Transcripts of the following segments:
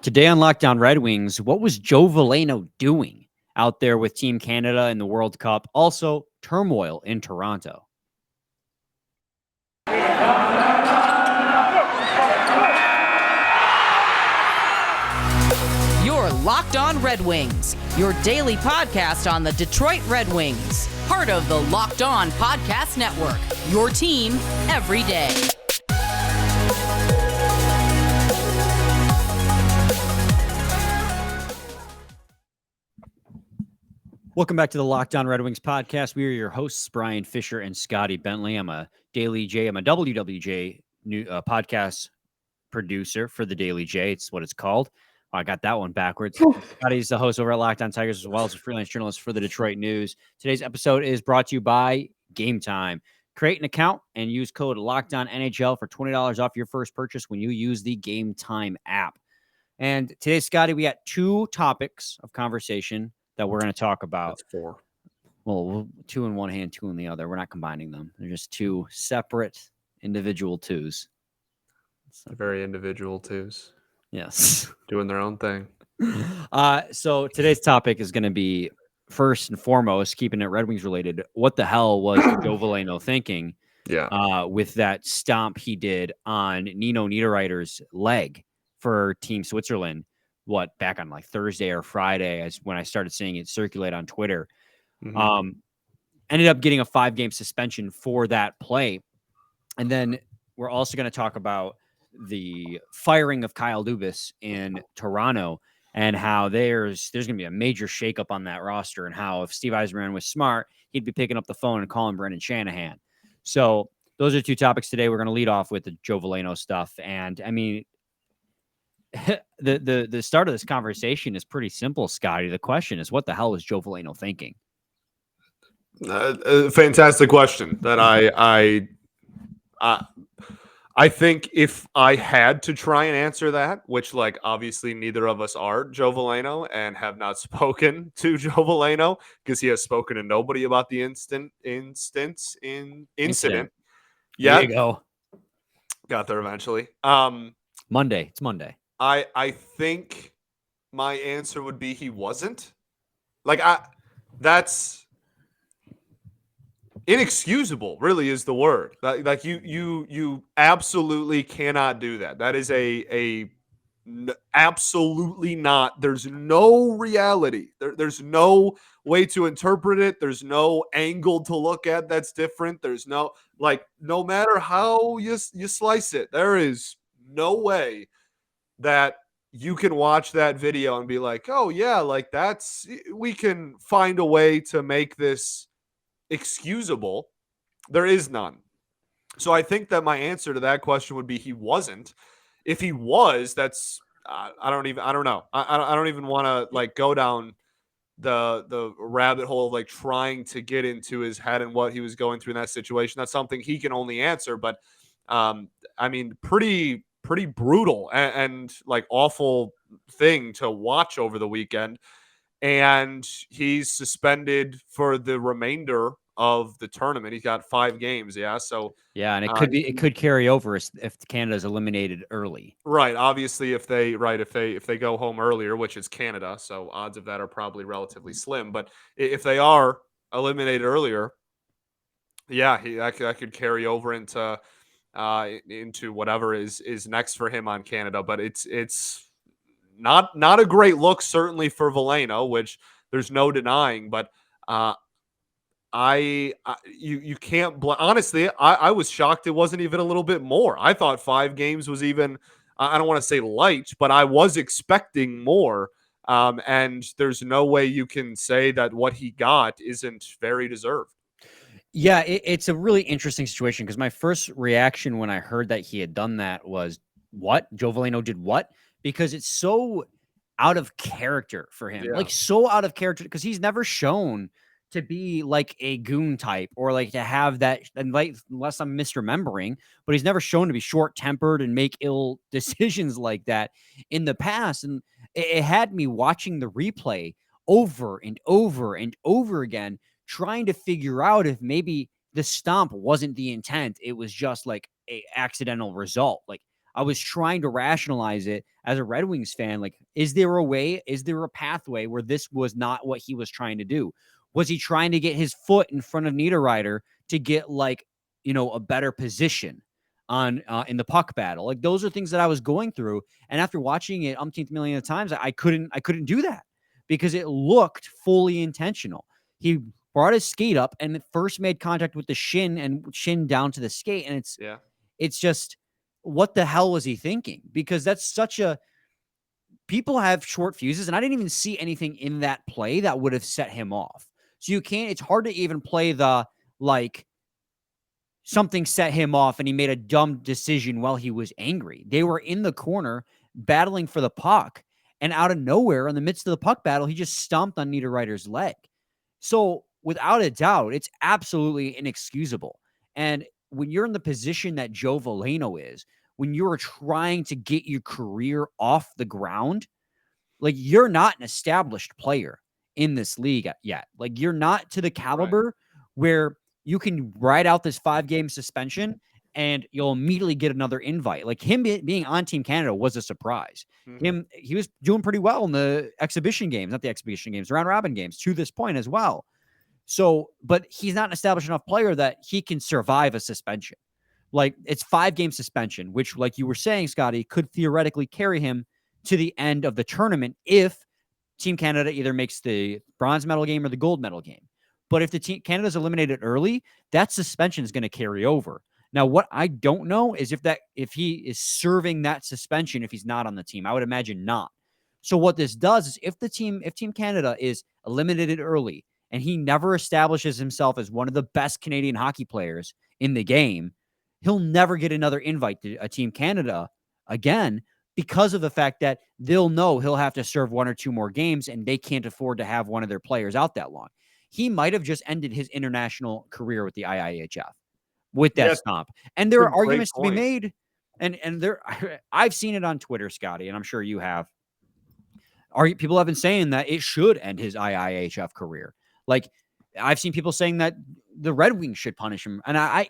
Today on Lockdown Red Wings, what was Joe Veleno doing out there with Team Canada in the World Cup? Also, turmoil in Toronto. You're Locked On Red Wings, your daily podcast on the Detroit Red Wings. Part of the Locked On Podcast Network, your team every day. Welcome back to the Locked On Red Wings podcast. We are your hosts, Brian Fisher and Scotty Bentley. I'm a WWJ new podcast producer for the Daily J. It's what it's called. I got that one backwards. Scotty's the host over at Locked On Tigers, as well as a freelance journalist for the Detroit News. Today's episode is brought to you by Gametime. Create an account and use code LOCKEDONNHL for $20 off your first purchase when you use the Gametime app. And today, Scotty, we got two topics of conversation that we're going to talk about. That's four. Well, two in one hand, two in the other. We're not combining them. They're just two separate individual twos. They're very individual twos. Yes. Doing their own thing. So today's topic is going to be, first and foremost, keeping it Red Wings related. What the hell was Joe Veleno thinking with that stomp he did on Nino Niederreiter's leg for Team Switzerland? Back on like Thursday or Friday, as when I started seeing it circulate on Twitter. Ended up getting a 5-game suspension for that play. And then we're also going to talk about the firing of Kyle Dubas in Toronto and how there's going to be a major shakeup on that roster, and how if Steve Yzerman was smart, he'd be picking up the phone and calling Brendan Shanahan. So those are two topics today. We're going to lead off with the Joe Veleno stuff. And I mean, the start of this conversation is pretty simple, Scotty. The question is, what the hell was Joe Veleno thinking? Fantastic question that I think if I had to try and answer that, which like obviously neither of us are Joe Veleno and have not spoken to Joe Veleno because he has spoken to nobody about the incident. There you go. Got there eventually. Monday. It's Monday. I think my answer would be he wasn't. That's inexcusable, really is the word. Like you absolutely cannot do that. That is absolutely not. There's no reality. There's no way to interpret it. There's no angle to look at that's different. There's no matter how you slice it, there is no way that you can watch that video and be like, oh yeah, like we can find a way to make this excusable. There is none. So I think that my answer to that question would be he wasn't. If he was, that's I don't know. I don't even want to like go down the rabbit hole of like trying to get into his head and what he was going through in that situation. That's something he can only answer. But I mean, pretty brutal and like awful thing to watch over the weekend. And he's suspended for the remainder of the tournament. He's got 5 games. Yeah. So and it could carry over if Canada's eliminated early. Right. Obviously, if they go home earlier, which is Canada, so odds of that are probably relatively slim. But if they are eliminated earlier, that could carry over into whatever is next for him on Canada. But it's not a great look, certainly for Veleno, which there's no denying. But you can't honestly. I was shocked it wasn't even a little bit more. I thought 5 games was even. I don't want to say light, but I was expecting more. And there's no way you can say that what he got isn't very deserved. Yeah, it's a really interesting situation because my first reaction when I heard that he had done that was, what? Joe Veleno did what? Because it's so out of character for him. Like so out of character because he's never shown to be like a goon type or like to have that, and like, unless I'm misremembering, but he's never shown to be short-tempered and make ill decisions like that in the past. And it had me watching the replay over and over and over again, trying to figure out if maybe the stomp wasn't the intent. It was just like a accidental result. Like I was trying to rationalize it as a Red Wings fan. Like, is there a way? Is there a pathway where this was not what he was trying to do? Was he trying to get his foot in front of Niederreiter to get like, a better position on in the puck battle? Like, those are things that I was going through. And after watching it umpteenth million of times, I couldn't do that because it looked fully intentional. He brought his skate up and first made contact with the shin and shin down to the skate. And it's just, what the hell was he thinking? Because that's people have short fuses, and I didn't even see anything in that play that would have set him off. So it's hard to even play the, like, something set him off and he made a dumb decision while he was angry. They were in the corner battling for the puck, and out of nowhere, in the midst of the puck battle, he just stomped on Niederreiter's leg. So without a doubt, it's absolutely inexcusable. And when you're in the position that Joe Veleno is, when you're trying to get your career off the ground, like, you're not an established player in this league yet. Like, you're not to the caliber where you can ride out this 5-game suspension and you'll immediately get another invite. Like, him being on Team Canada was a surprise. He was doing pretty well in the exhibition games, not the exhibition games, round robin games to this point as well. So, but he's not an established enough player that he can survive a suspension. Like, it's 5-game suspension, which, like you were saying, Scotty, could theoretically carry him to the end of the tournament if Team Canada either makes the bronze medal game or the gold medal game. But if the Team Canada's eliminated early, that suspension is going to carry over. Now, what I don't know is if he is serving that suspension if he's not on the team. I would imagine not. So what this does is if Team Canada is eliminated early and he never establishes himself as one of the best Canadian hockey players in the game, he'll never get another invite to a Team Canada again, because of the fact that they'll know he'll have to serve 1 or 2 more games and they can't afford to have one of their players out that long. He might have just ended his international career with the IIHF with that stomp. And there are arguments to be made. And I've seen it on Twitter, Scotty, and I'm sure you have. People have been saying that it should end his IIHF career. Like, I've seen people saying that the Red Wings should punish him. And I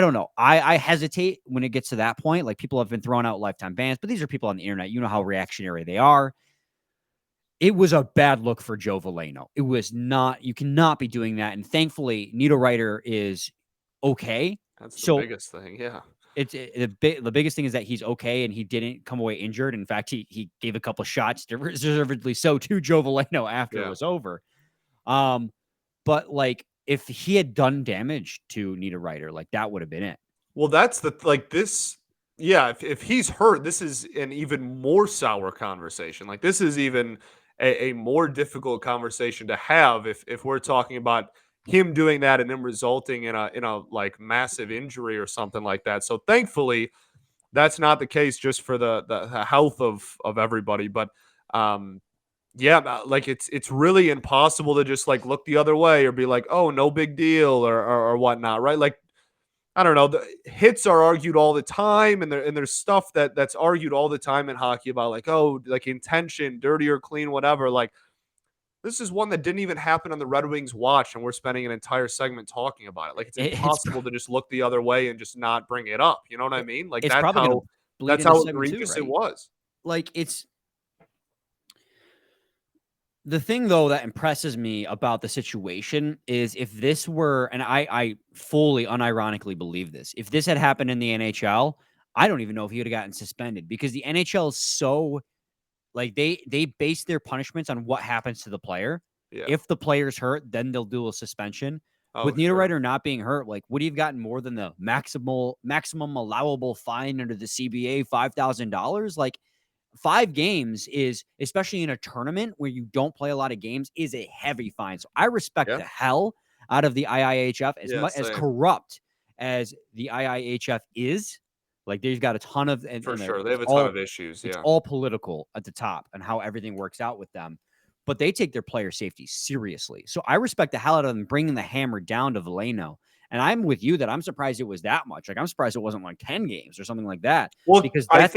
don't know. I hesitate when it gets to that point. Like, people have been throwing out lifetime bans, but these are people on the internet. You know how reactionary they are. It was a bad look for Joe Veleno. It was not. You cannot be doing that. And thankfully, Niederreiter is okay. That's the biggest thing. Yeah. The biggest thing is that he's okay and he didn't come away injured. In fact, he gave a couple of shots, deservedly so, to Joe Veleno after it was over. But like, if he had done damage to Niederreiter, like, that would have been it. Well, that's this. Yeah, if he's hurt, this is an even more sour conversation. Like, this is even a more difficult conversation to have if we're talking about him doing that and then resulting in a like massive injury or something like that. So thankfully, that's not the case, just for the health of everybody. But yeah, like, it's really impossible to just like look the other way or be like, oh, no big deal or whatnot, right? Like, I don't know. The hits are argued all the time, and there's stuff that's argued all the time in hockey about, like, oh, like, intention, dirty or clean, whatever. Like, this is one that didn't even happen on the Red Wings watch, and we're spending an entire segment talking about it. Like, it's impossible to just look the other way and just not bring it up. You know what I mean? Like, that's how egregious it was. Like, it's the thing, though, that impresses me about the situation is if this were, and I fully unironically believe this, if this had happened in the NHL, I don't even know if he would have gotten suspended, because the NHL is so, like, they base their punishments on what happens to the player. Yeah. If the player's hurt, then they'll do a suspension. With Niederreiter not being hurt, like, would he have gotten more than the maximum allowable fine under the CBA, $5,000? Like, 5 games is, especially in a tournament where you don't play a lot of games, is a heavy fine. So I respect the hell out of the IIHF as corrupt as the IIHF is. Like, they've got a ton of, for sure, they have a ton of issues. It's all political at the top and how everything works out with them, but they take their player safety seriously. So I respect the hell out of them bringing the hammer down to Veleno. And I'm with you that I'm surprised it was that much. Like, I'm surprised it wasn't like 10 games or something like that. Well, because that's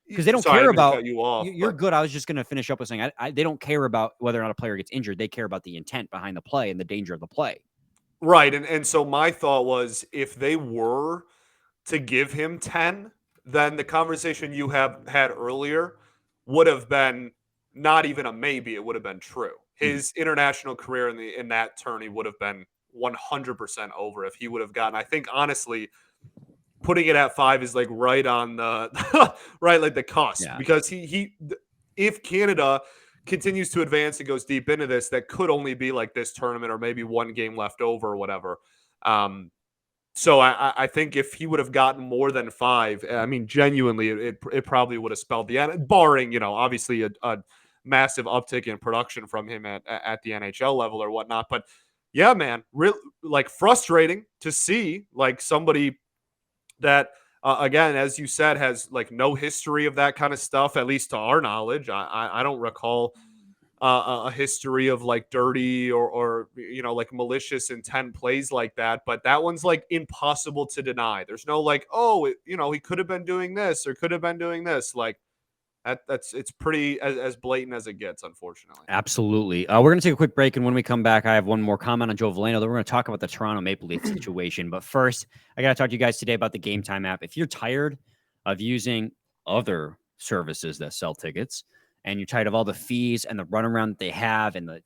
because they don't care about you're good. I was just going to finish up with saying they don't care about whether or not a player gets injured. They care about the intent behind the play and the danger of the play. Right. And so my thought was, if they were to give him 10, then the conversation you have had earlier would have been not even a maybe, it would have been true. His international career in that tourney would have been 100% over if he would have gotten. I think honestly, putting it at 5 is like right on the right, like the cusp, because if Canada continues to advance and goes deep into this, that could only be like this tournament or maybe one game left over or whatever. So I think if he would have gotten more than 5, I mean, genuinely, it probably would have spelled the end, barring, obviously a massive uptick in production from him at the NHL level or whatnot. But yeah, man, like frustrating to see like somebody that, again, as you said, has like no history of that kind of stuff, at least to our knowledge. I don't recall a history of like dirty or like malicious intent plays like that, but that one's like impossible to deny. There's no like, oh, he could have been doing this or could have been doing this. Like it's pretty as blatant as it gets, unfortunately. Absolutely. We're going to take a quick break, and when we come back, I have one more comment on Joe Veleno. Then we're going to talk about the Toronto Maple Leafs situation. But first, I got to talk to you guys today about the Gametime app. If you're tired of using other services that sell tickets, and you're tired of all the fees and the runaround that they have and the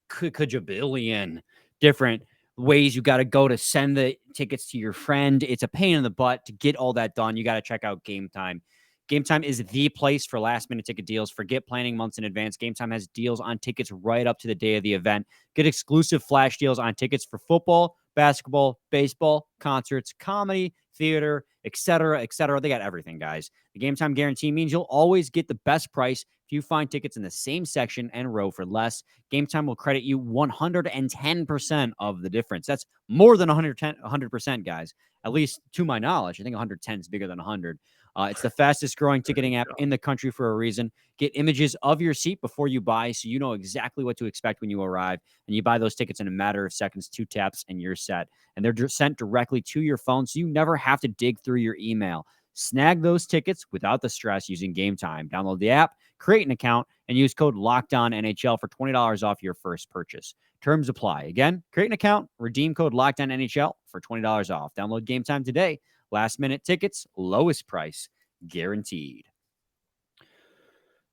kajabillion different ways you got to go to send the tickets to your friend, it's a pain in the butt to get all that done. You got to check out Gametime. Gametime is the place for last-minute ticket deals. Forget planning months in advance. Gametime has deals on tickets right up to the day of the event. Get exclusive flash deals on tickets for football, basketball, baseball, concerts, comedy, theater, etc., etc. They got everything, guys. The Gametime guarantee means you'll always get the best price if you find tickets in the same section and row for less. Gametime will credit you 110% of the difference. That's more than 100%, guys. At least to my knowledge. I think 110 is bigger than 100. It's the fastest growing ticketing app in the country for a reason. Get images of your seat before you buy so you know exactly what to expect when you arrive. And you buy those tickets in a matter of seconds, 2 taps, and you're set. And they're sent directly to your phone so you never have to dig through your email. Snag those tickets without the stress using Gametime. Download the app, create an account, and use code LOCKEDONNHL for $20 off your first purchase. Terms apply. Again, create an account, redeem code LOCKEDONNHL for $20 off. Download Gametime today. Last minute tickets, lowest price, guaranteed.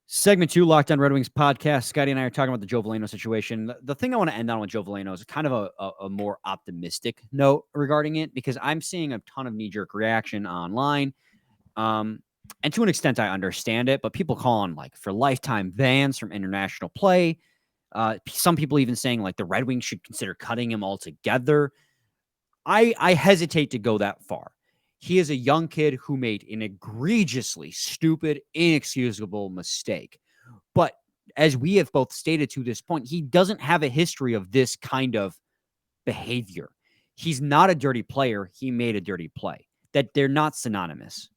Segment 2, Locked On Red Wings podcast. Scotty and I are talking about the Joe Veleno situation. The thing I want to end on with Joe Veleno is kind of a more optimistic note regarding it, because I'm seeing a ton of knee-jerk reaction online. And to an extent, I understand it, but people calling like for lifetime bans from international play. Some people even saying like the Red Wings should consider cutting him altogether. I hesitate to go that far. He is a young kid who made an egregiously stupid, inexcusable mistake. But as we have both stated to this point, he doesn't have a history of this kind of behavior. He's not a dirty player. He made a dirty play. That they're not synonymous.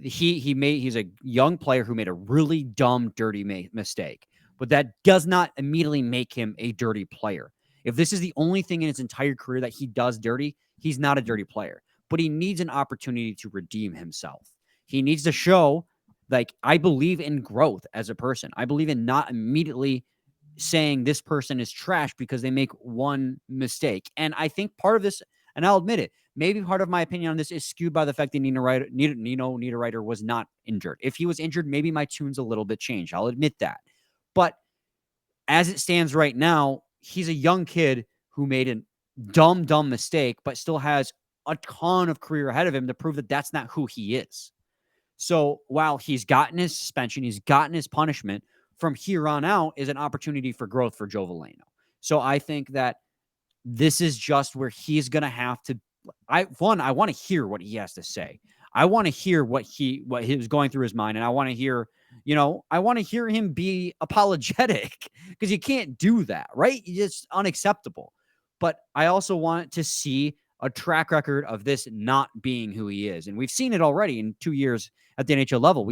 He's a young player who made a really dumb, dirty mistake. But that does not immediately make him a dirty player. If this is the only thing in his entire career that he does dirty, he's not a dirty player. But he needs an opportunity to redeem himself. He needs to show, like, I believe in growth as a person. I believe in not immediately saying this person is trash because they make one mistake. And I think part of this, and I'll admit it, maybe part of my opinion on this is skewed by the fact that Nino Niederreiter was not injured. If he was injured, maybe my tune's a little bit changed. I'll admit that. But as it stands right now, he's a young kid who made a dumb mistake, but still has a ton of career ahead of him to prove that that's not who he is. So while he's gotten his suspension, he's gotten his punishment, from here on out is an opportunity for growth for Joe Veleno. So I think that this is just where he's going to have to, I want to hear what he has to say. I want to hear what he was going through his mind. And I want to hear, I want to hear him be apologetic, because you can't do that, right? It's unacceptable. But I also want to see a track record of this not being who he is. And we've seen it already in 2 years at the NHL level.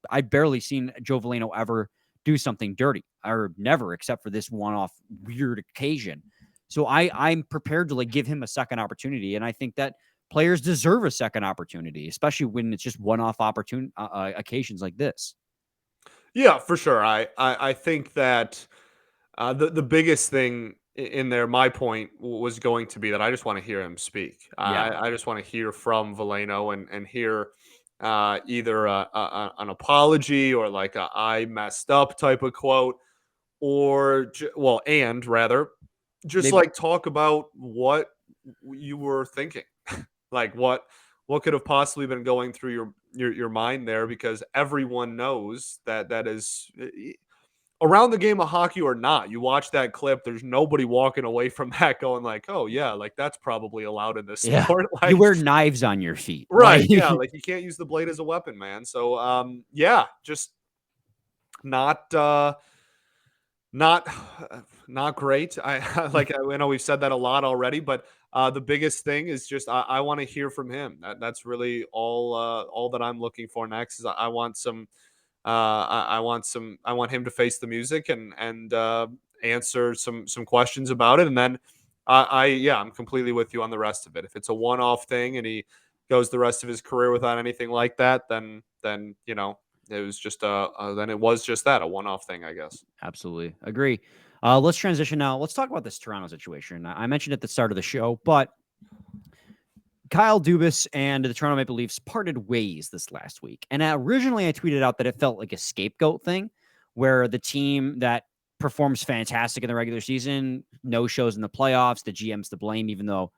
I've barely seen Joe Veleno ever do something dirty, or never, except for this one-off weird occasion. So I'm prepared to give him a second opportunity. And I think that players deserve a second opportunity, especially when it's just one-off occasions like this. Yeah, for sure. I think that the biggest thing in there, my point was going to be that I just want to hear him speak. Yeah. I just want to hear from Veleno and hear either an apology or like a "I messed up" type of quote, or just like talk about what you were thinking, like what could have possibly been going through your mind there, because everyone knows that is around the game of hockey or not. You watch that clip, there's nobody walking away from that going like, "Oh yeah, like that's probably allowed in this sport." Like, you wear knives on your feet, right? Yeah, like you can't use the blade as a weapon, man. So yeah, just not not not great. I know we've said that a lot already, but the biggest thing is just I want to hear from him. That's really all that I'm looking for next. Is I want some I want him to face the music and answer some questions about it, and then I'm completely with you on the rest of it. If it's a one-off thing and he goes the rest of his career without anything like that, then it was just then it was just that, a one-off thing, I guess. Absolutely agree. Let's transition now. Let's talk about this Toronto situation. I mentioned at the start of the show, but Kyle Dubas and the Toronto Maple Leafs parted ways this last week. And originally I tweeted out that it felt like a scapegoat thing, where the team that performs fantastic in the regular season, no shows in the playoffs, the GM's to blame, even though,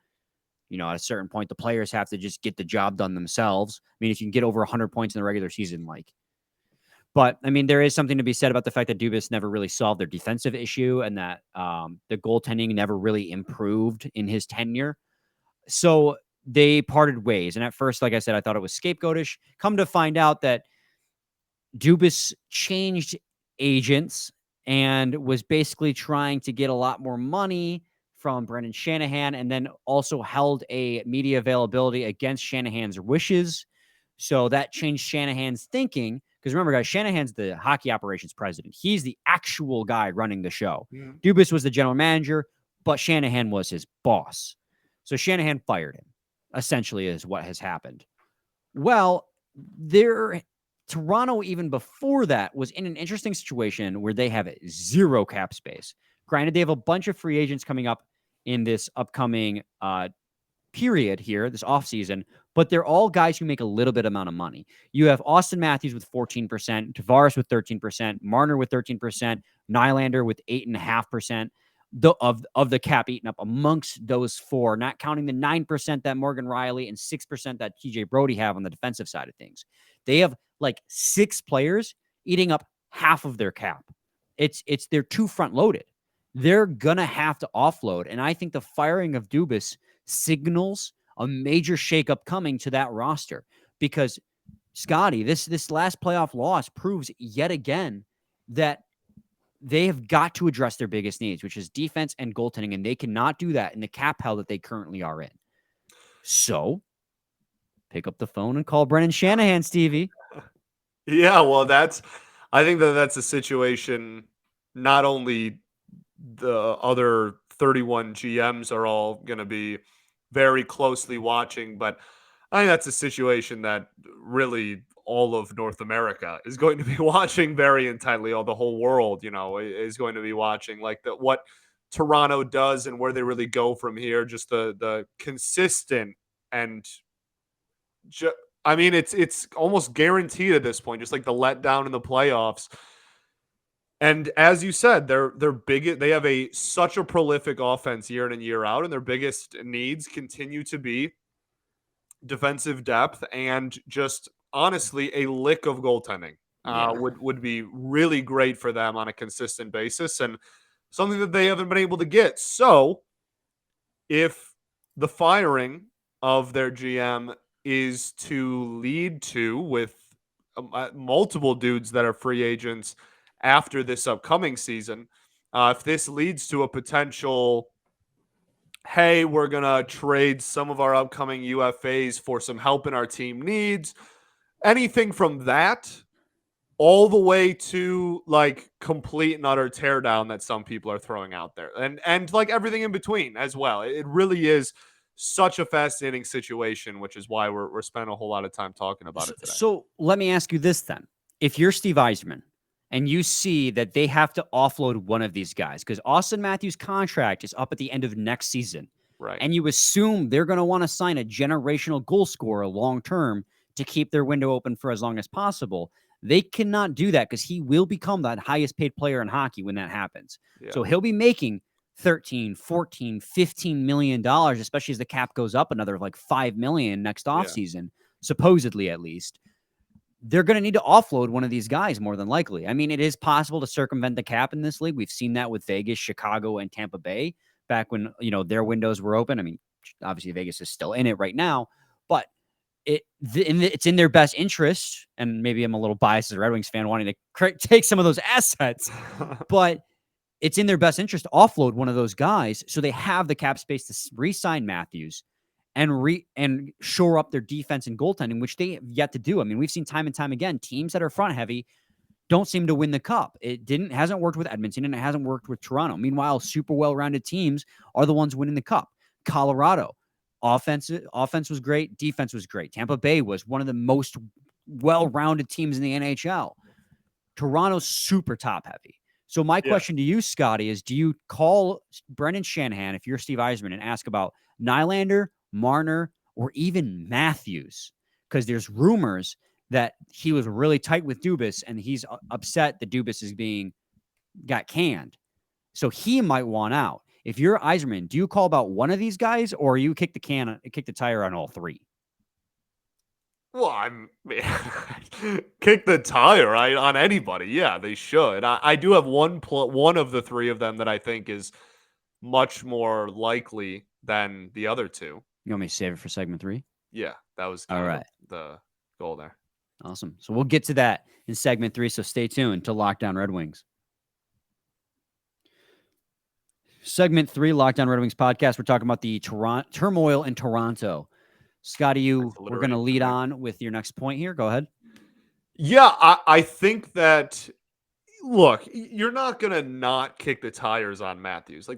at a certain point, the players have to just get the job done themselves. I mean, if you can get over 100 points in the regular season, but I mean, there is something to be said about the fact that Dubas never really solved their defensive issue, and that the goaltending never really improved in his tenure. So they parted ways. And at first, like I said, I thought it was scapegoatish. Come to find out that Dubas changed agents and was basically trying to get a lot more money from Brendan Shanahan, and then also held a media availability against Shanahan's wishes. So that changed Shanahan's thinking. Because remember, guys, Shanahan's the hockey operations president. He's the actual guy running the show. Mm. Dubas was the general manager, but Shanahan was his boss. So Shanahan fired him, essentially, is what has happened. Well, Toronto, even before that, was in an interesting situation where they have zero cap space. Granted, they have a bunch of free agents coming up in this upcoming period here, this offseason, but they're all guys who make a little bit amount of money. You have Auston Matthews with 14%, Tavares with 13%, Marner with 13%, Nylander with 8.5%. Of the cap eaten up amongst those four, not counting the 9% that Morgan Riley and 6% that TJ Brody have on the defensive side of things. They have like 6 players eating up half of their cap. They're too front loaded. They're gonna have to offload, and I think the firing of Dubas signals a major shakeup coming to that roster, because Scotty, this last playoff loss proves yet again that they have got to address their biggest needs, which is defense and goaltending, and they cannot do that in the cap hell that they currently are in. So, pick up the phone and call Brendan Shanahan, Stevie. Yeah, well, I think that's a situation not only the other 31 GMs are all going to be very closely watching, but I think that's a situation that really all of North America is going to be watching very intently. All the whole world, is going to be watching what Toronto does and where they really go from here. Just the consistent and it's almost guaranteed at this point, just like the letdown in the playoffs. And as you said, they're big. They have such a prolific offense year in and year out, and their biggest needs continue to be defensive depth and just honestly a lick of goaltending. Would be really great for them on a consistent basis, and something that they haven't been able to get. So if the firing of their GM is to lead to, with multiple dudes that are free agents after this upcoming season, if this leads to a potential, hey, we're going to trade some of our upcoming UFAs for some help in our team needs, anything from that all the way to like complete and utter teardown that some people are throwing out there, and like everything in between as well. It really is such a fascinating situation, which is why we're spending a whole lot of time talking about it today. So let me ask you this then. If you're Steve Yzerman and you see that they have to offload one of these guys, because Auston Matthews' contract is up at the end of next season, right? And you assume they're going to want to sign a generational goal scorer long-term to keep their window open for as long as possible. They cannot do that because he will become that highest paid player in hockey when that happens. Yeah. So he'll be making 13, 14, 15 million dollars, especially as the cap goes up another like 5 million next offseason, supposedly at least. They're going to need to offload one of these guys more than likely. I mean, it is possible to circumvent the cap in this league. We've seen that with Vegas, Chicago, and Tampa Bay back when, their windows were open. I mean, obviously Vegas is still in it right now, but it's in their best interest. And maybe I'm a little biased as a Red Wings fan wanting to take some of those assets, but it's in their best interest to offload one of those guys so they have the cap space to re-sign Matthews and shore up their defense and goaltending, which they have yet to do. I mean, we've seen time and time again, teams that are front heavy don't seem to win the cup. Hasn't worked with Edmonton, and it hasn't worked with Toronto. Meanwhile, super well-rounded teams are the ones winning the cup. Colorado, offense was great, defense was great. Tampa Bay was one of the most well-rounded teams in the NHL. Toronto's super top heavy. So my question to you, Scotty, is do you call Brendan Shanahan, if you're Steve Yzerman, and ask about Nylander, Marner, or even Matthews? Because there's rumors that he was really tight with Dubas, and he's upset that Dubas got canned. So he might want out. If you're Yzerman, do you call about one of these guys, or you kick the tire on all three? Well, kick the tire on anybody. Yeah, they should. I do have one of the three of them that I think is much more likely than the other two. You want me to save it for segment 3? Yeah, that was all right. The goal there. Awesome. So we'll get to that in segment 3. So stay tuned to Lockdown Red Wings. Segment 3, Lockdown Red Wings podcast. We're talking about the turmoil in Toronto. Scotty, we're going to lead on with your next point here. Go ahead. Yeah, I think that, look, you're not going to not kick the tires on Matthews.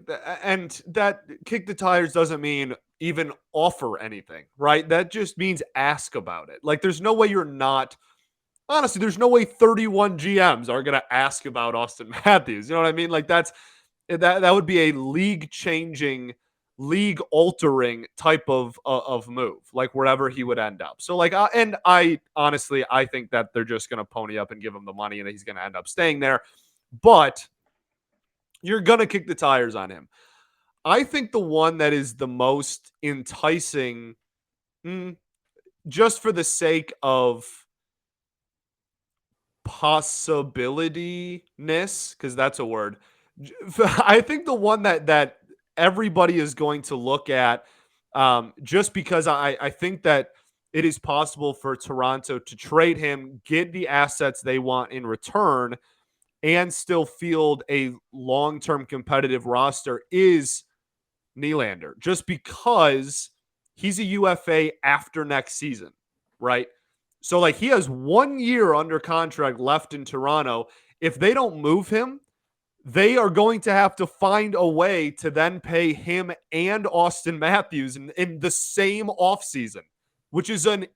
And that kick the tires doesn't mean even offer anything, right? That just means ask about it. There's no way honestly, there's no way 31 GMs are going to ask about Auston Matthews. You know what I mean? That would be a league-changing, league-altering type of move, wherever he would end up. So, and I honestly, I think that they're just going to pony up and give him the money and that he's going to end up staying there. But you're going to kick the tires on him. I think the one that is the most enticing, just for the sake of possibility-ness, because that's a word, I think the one that everybody is going to look at, just because I think that it is possible for Toronto to trade him, get the assets they want in return, and still field a long-term competitive roster, is Nylander. Just because he's a UFA after next season, right? So, he has 1 year under contract left in Toronto. If they don't move him, they are going to have to find a way to then pay him and Auston Matthews in the same offseason, which is an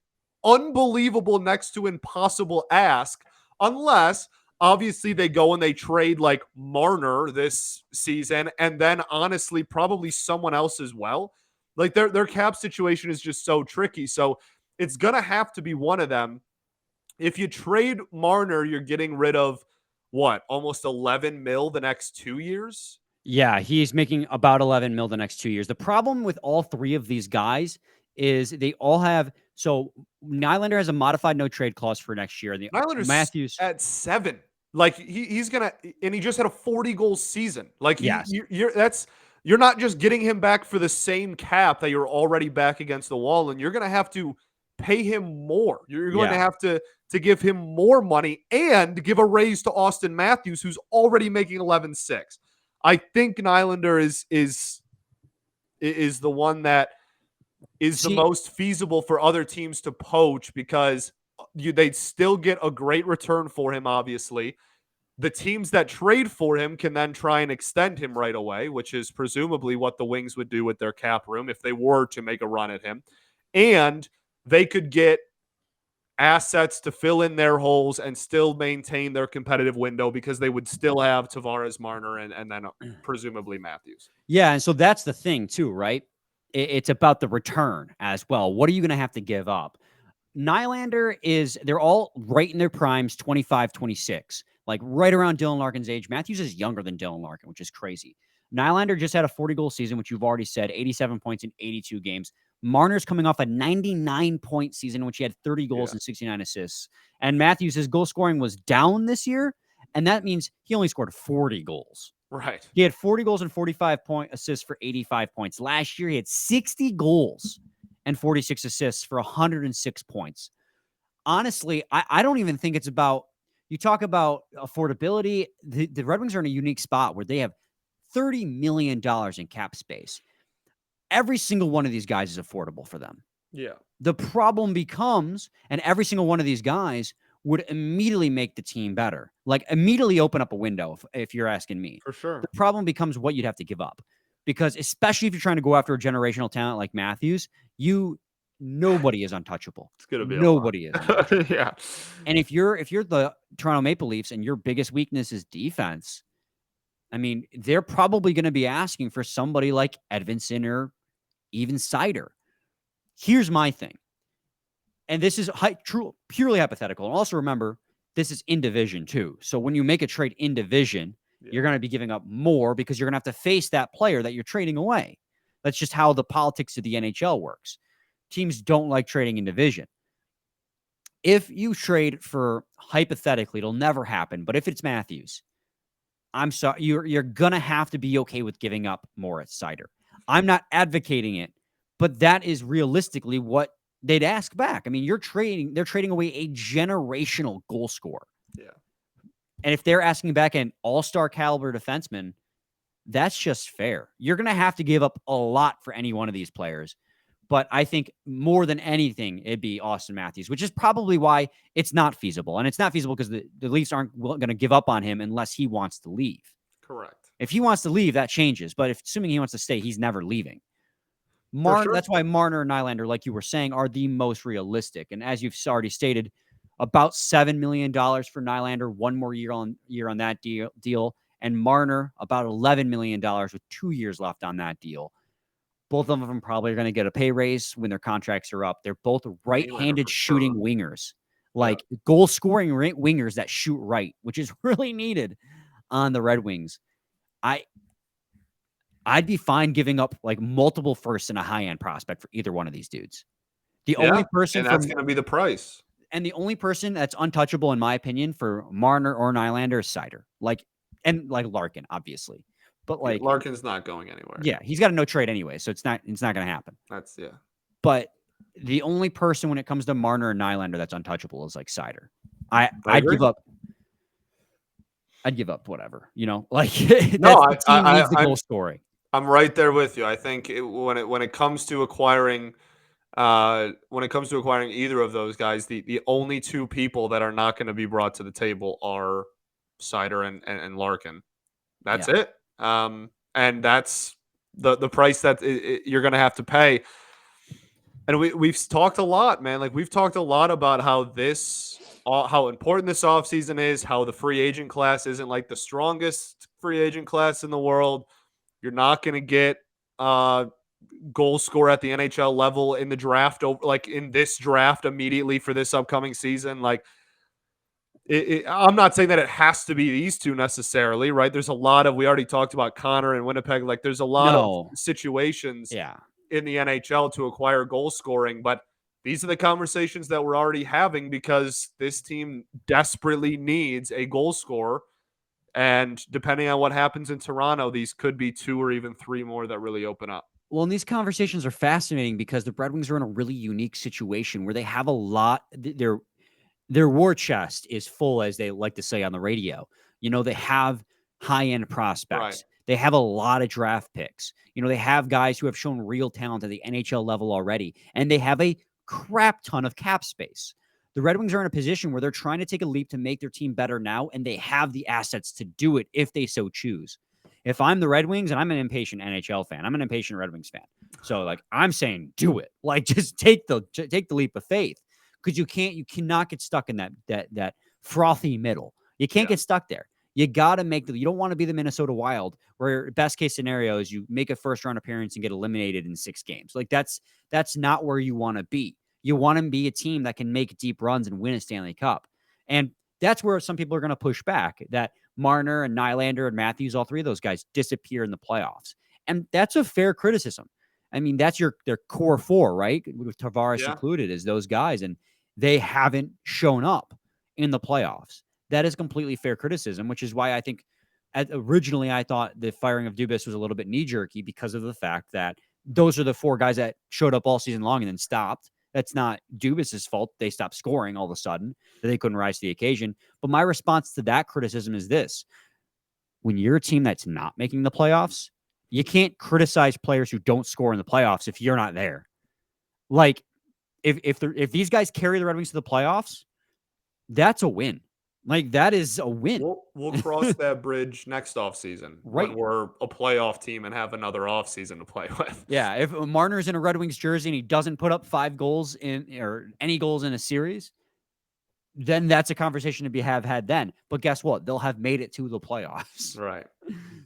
unbelievable, next to impossible ask, unless obviously they go and they trade Marner this season, and then honestly probably someone else as well. Their cap situation is just so tricky. So it's going to have to be one of them. If you trade Marner, you're getting rid of almost 11 mil the next 2 years? Yeah, he's making about 11 mil the next 2 years. The problem with all three of these guys is they all have, so Nylander has a modified no trade clause for next year. Nylander's Matthews at 7. He's going to, and he just had a 40-goal season. Yes. You're not just getting him back for the same cap that you're already back against the wall, and you're going to have to pay him more. You're going to have to give him more money and give a raise to Auston Matthews, who's already making 11.6. I think Nylander is the one that is the most feasible for other teams to poach, because they'd still get a great return for him, obviously. The teams that trade for him can then try and extend him right away, which is presumably what the Wings would do with their cap room if they were to make a run at him. And they could get assets to fill in their holes and still maintain their competitive window, because they would still have Tavares, Marner, and then presumably Matthews. Yeah, and so that's the thing too, right? It's about the return as well. What are you going to have to give up? Nylander they're all right in their primes, 25, 26, like right around Dylan Larkin's age. Matthews is younger than Dylan Larkin, which is crazy. Nylander just had a 40-goal season, which you've already said, 87 points in 82 games. Marner's coming off a 99-point season, in which he had 30 goals and 69 assists. And Matthews, his goal scoring was down this year, and that means he only scored 40 goals. Right. He had 40 goals and 45 assists for 85 points. Last year, he had 60 goals and 46 assists for 106 points. Honestly, I don't even think it's about, you talk about affordability. The Red Wings are in a unique spot where they have $30 million in cap space. Every single one of these guys is affordable for them. Yeah. The problem becomes, and every single one of these guys would immediately make the team better. Like immediately open up a window, if you're asking me. For sure. The problem becomes what you'd have to give up. Because especially if you're trying to go after a generational talent like Matthews, nobody is untouchable. It's gonna be nobody is. Yeah. And if you're the Toronto Maple Leafs and your biggest weakness is defense, I mean, they're probably going to be asking for somebody like Edvinsson or even Seider. Here's my thing. And this is purely hypothetical. And also remember, this is in division too. So when you make a trade in division, you're going to be giving up more because you're going to have to face that player that you're trading away. That's just how the politics of the NHL works. Teams don't like trading in division. If you trade for, hypothetically, it'll never happen, but if it's Matthews, I'm sorry, you're going to have to be okay with giving up Moritz Seider. I'm not advocating it, but that is realistically what they'd ask back. I mean, they're trading away a generational goal scorer. Yeah. And if they're asking back an all-star caliber defenseman, that's just fair. You're going to have to give up a lot for any one of these players. But I think more than anything, it'd be Auston Matthews, which is probably why it's not feasible. And it's not feasible because the Leafs aren't going to give up on him unless he wants to leave. Correct. If he wants to leave, that changes. But assuming he wants to stay, he's never leaving. Sure. That's why Marner and Nylander, like you were saying, are the most realistic. And as you've already stated, about $7 million for Nylander, one more year on that deal. And Marner, about $11 million with 2 years left on that deal. Both of them probably are going to get a pay raise when their contracts are up. They're both right-handed shooting wingers, like goal-scoring wingers that shoot right, which is really needed on the Red Wings. I'd be fine giving up like multiple firsts and a high-end prospect for either one of these dudes. The only person, and that's going to be the price. And the only person that's untouchable, in my opinion, for Marner or Nylander is Seider, and Larkin, obviously. But Larkin's not going anywhere. Yeah, he's got a no trade anyway, so it's not going to happen. But the only person when it comes to Marner and Nylander that's untouchable is like Seider. I'd give up whatever, no. The team needs the goal scoring. I'm right there with you. I think when it comes to acquiring either of those guys, the only two people that are not going to be brought to the table are Seider and Larkin. That's it. And that's the price that you're going to have to pay. And we've talked a lot, man. Like we've talked a lot about how important this offseason is, how the free agent class isn't like the strongest free agent class in the world. You're not going to get goal scorer at the NHL level in the draft, in this draft immediately for this upcoming season. I'm not saying that it has to be these two necessarily, right? There's a lot of, we already talked about Connor and Winnipeg. There's a lot of situations in the NHL to acquire goal scoring, but these are the conversations that we're already having because this team desperately needs a goal scorer. And depending on what happens in Toronto, these could be 2 or even 3 more that really open up. Well, and these conversations are fascinating because the Red Wings are in a really unique situation where they have a lot. Their war chest is full, as they like to say on the radio. They have high-end prospects. Right. They have a lot of draft picks. They have guys who have shown real talent at the NHL level already, and they have a crap ton of cap space. The Red Wings are in a position where they're trying to take a leap to make their team better now, and they have the assets to do it if they so choose. If I'm the Red Wings, and I'm an impatient NHL fan, I'm an impatient Red Wings fan. So, I'm saying do it. Just take the leap of faith. Because you cannot get stuck in that frothy middle. You can't get stuck there. You got to you don't want to be the Minnesota Wild where best case scenario is you make a first round appearance and get eliminated in 6 games. That's not where you want to be. You want to be a team that can make deep runs and win a Stanley Cup. And that's where some people are going to push back, that Marner and Nylander and Matthews, all three of those guys disappear in the playoffs. And that's a fair criticism. I mean, that's their core four, right? With Tavares included, is those guys. And they haven't shown up in the playoffs. That is completely fair criticism, which is why I think originally I thought the firing of Dubas was a little bit knee-jerky because of the fact that those are the four guys that showed up all season long and then stopped. That's not Dubas's fault. They stopped scoring all of a sudden. They couldn't rise to the occasion. But my response to that criticism is this. When you're a team that's not making the playoffs, you can't criticize players who don't score in the playoffs if you're not there. Like, if these guys carry the Red Wings to the playoffs, that's a win. Like, that is a win. We'll cross that bridge next offseason, right? When we're a playoff team and have another offseason to play with. Yeah, if Marner's in a Red Wings jersey and he doesn't put up 5 goals or any goals in a series, then that's a conversation to be had then. But guess what? They'll have made it to the playoffs. Right.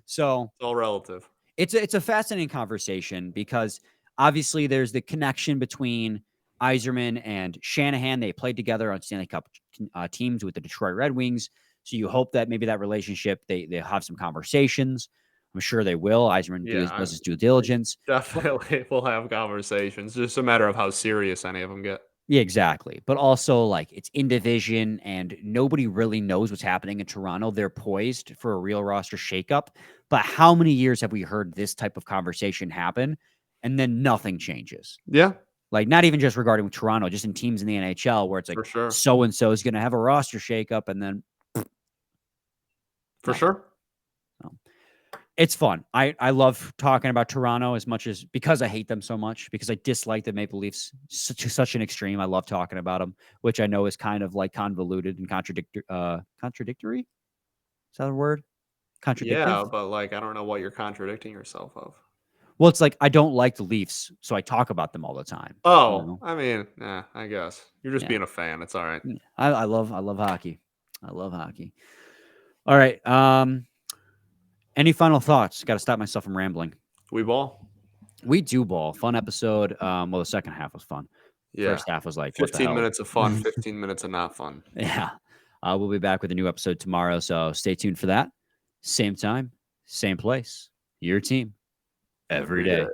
So it's all relative. It's a fascinating conversation because obviously there's the connection between Yzerman and Shanahan. They played together on Stanley Cup teams with the Detroit Red Wings. So you hope that maybe that relationship, they have some conversations. I'm sure they will. Yzerman does his due diligence. Definitely will have conversations. Just a matter of how serious any of them get. Yeah, exactly. But also, like, it's in division and nobody really knows what's happening in Toronto. They're poised for a real roster shakeup. But how many years have we heard this type of conversation happen and then nothing changes? Yeah. Like, not even just regarding Toronto, just in teams in the NHL where it's like, so-and-so is going to have a roster shakeup and then. For sure. So, it's fun. I love talking about Toronto as much as because I hate them so much, because I dislike the Maple Leafs to such an extreme. I love talking about them, which I know is kind of like convoluted and contradictory. Is that a word? Contradictive? Yeah, but like, I don't know what you're contradicting yourself of. Well, it's like I don't like the Leafs, so I talk about them all the time. Oh, you know? I mean, I guess you're just being a fan. It's all right. I love hockey. I love hockey. All right. Any final thoughts? Got to stop myself from rambling. We ball. We do ball. Fun episode. Well, the second half was fun. Yeah. First half was like 15 minutes of fun, 15 minutes of not fun. Yeah. We'll be back with a new episode tomorrow, so stay tuned for that. Same time, same place. Your team every day.